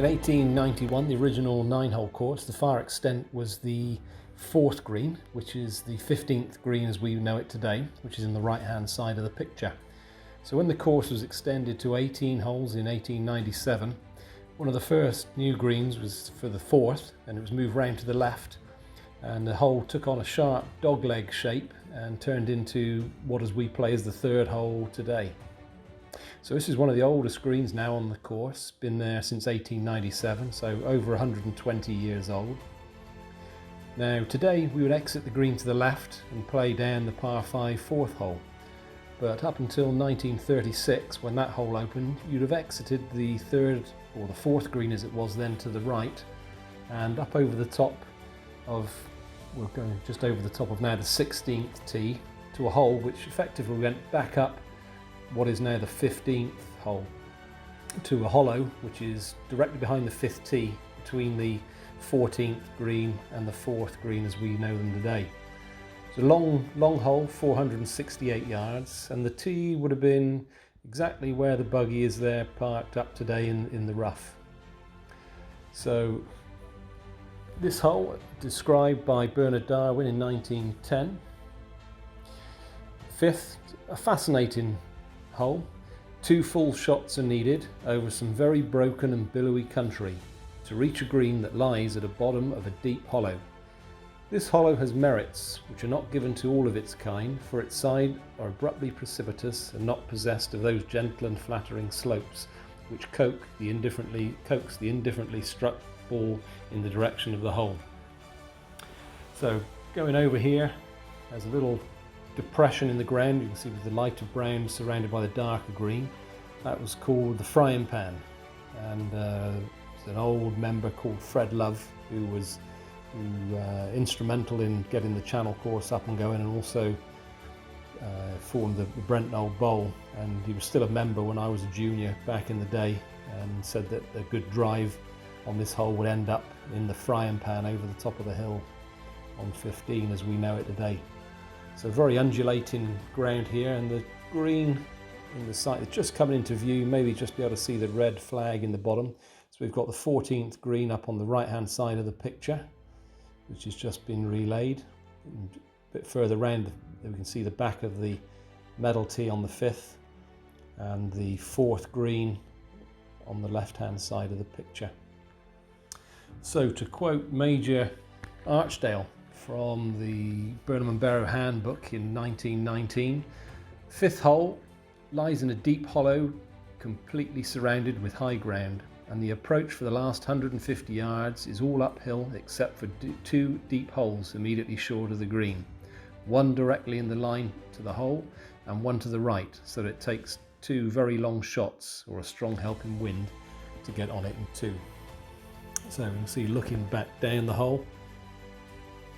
In 1891, the original 9-hole course, the far extent was the 4th green, which is the 15th green as we know it today, which is in the right-hand side of the picture. So when the course was extended to 18 holes in 1897, one of the first new greens was for the 4th, and it was moved round to the left, and the hole took on a sharp dogleg shape and turned into what as we play as the 3rd hole today. So this is one of the oldest greens now on the course, been there since 1897, so over 120 years old. Now today we would exit the green to the left and play down the par 5 4th hole, but up until 1936, when that hole opened, you'd have exited the 3rd or the 4th green as it was then to the right, and up over the top of, we're going just over the top of now the 16th tee, to a hole which effectively went back up what is now the 15th hole to a hollow which is directly behind the 5th tee, between the 14th green and the 4th green as we know them today. It's a long hole, 468 yards, and the tee would have been exactly where the buggy is there parked up today in the rough. So this hole, described by Bernard Darwin in 1910. 5th, a fascinating hole. 2 full shots are needed over some very broken and billowy country to reach a green that lies at the bottom of a deep hollow. This hollow has merits which are not given to all of its kind, for its sides are abruptly precipitous and not possessed of those gentle and flattering slopes which coax the indifferently struck ball in the direction of the hole. So going over here, there's a little depression in the ground, you can see with the lighter brown surrounded by the darker green. That was called the frying pan, and there's an old member called Fred Love who was instrumental in getting the Channel course up and going, and also formed the Brent Knoll Bowl, and he was still a member when I was a junior back in the day, and said that a good drive on this hole would end up in the frying pan over the top of the hill on 15 as we know it today. So very undulating ground here, and the green in the site is just coming into view, maybe just be able to see the red flag in the bottom. So we've got the 14th green up on the right hand side of the picture, which has just been relayed. And a bit further round we can see the back of the medal tee on the 5th, and the 4th green on the left hand side of the picture. So to quote Major Archdale from the Burnham and Berrow handbook in 1919, 5th hole lies in a deep hollow completely surrounded with high ground, and the approach for the last 150 yards is all uphill except for 2 deep holes immediately short of the green, one directly in the line to the hole and one to the right, so that it takes 2 very long shots or a strong helping wind to get on it in 2. So you can see looking back down the hole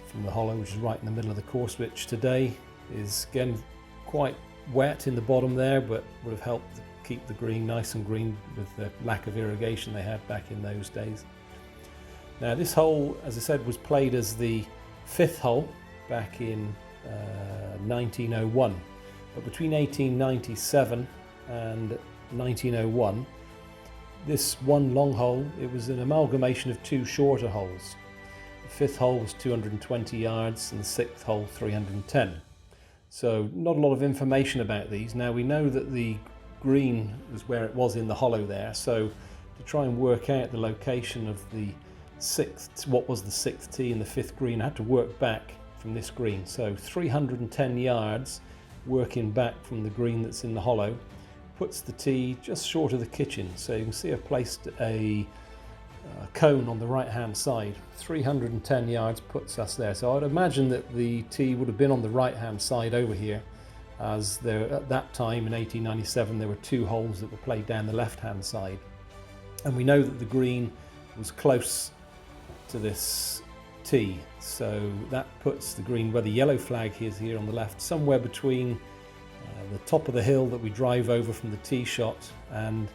from the hollow, which is right in the middle of the course, which today is again quite wet in the bottom there, but would have helped keep the green nice and green with the lack of irrigation they had back in those days. Now this hole, as I said, was played as the 5th hole back in 1901, but between 1897 and 1901, this one long hole, it was an amalgamation of 2 shorter holes. The 5th hole was 220 yards and the 6th hole 310. So not a lot of information about these. Now we know that the green was where it was in the hollow there, so to try and work out the location of the 6th, what was the 6th tee and the 5th green, I had to work back from this green. So 310 yards working back from the green that's in the hollow puts the tee just short of the kitchen. So you can see I've placed a cone on the right hand side. 310 yards puts us there. So I'd imagine that the tee would have been on the right hand side over here, as there at that time in 1897 there were 2 holes that were played down the left hand side, and we know that the green was close to this tee, so that puts the green where the yellow flag is here on the left, somewhere between the top of the hill that we drive over from the tee shot and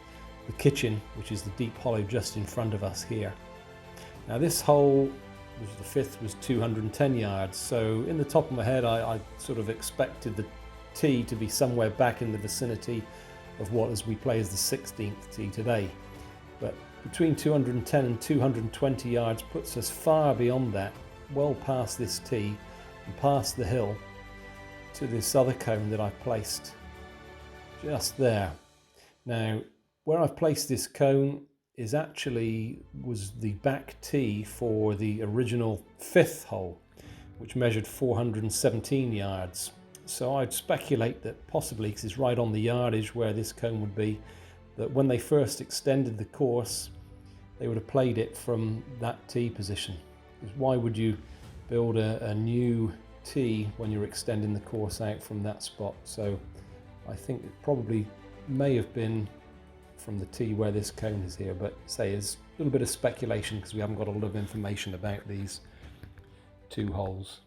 the kitchen, which is the deep hollow just in front of us here. Now this hole, which was the 5th, was 210 yards, so in the top of my head I sort of expected the tee to be somewhere back in the vicinity of what as we play as the 16th tee today. But between 210 and 220 yards puts us far beyond that, well past this tee and past the hill to this other cone that I've placed just there. Now, where I've placed this cone was the back tee for the original 5th hole, which measured 417 yards. So I'd speculate that possibly, because it's right on the yardage where this cone would be, that when they first extended the course, they would have played it from that tee position. Because why would you build a new tee when you're extending the course out from that spot? So I think it probably may have been from the tee where this cone is here, but say it's a little bit of speculation because we haven't got a lot of information about these 2 holes.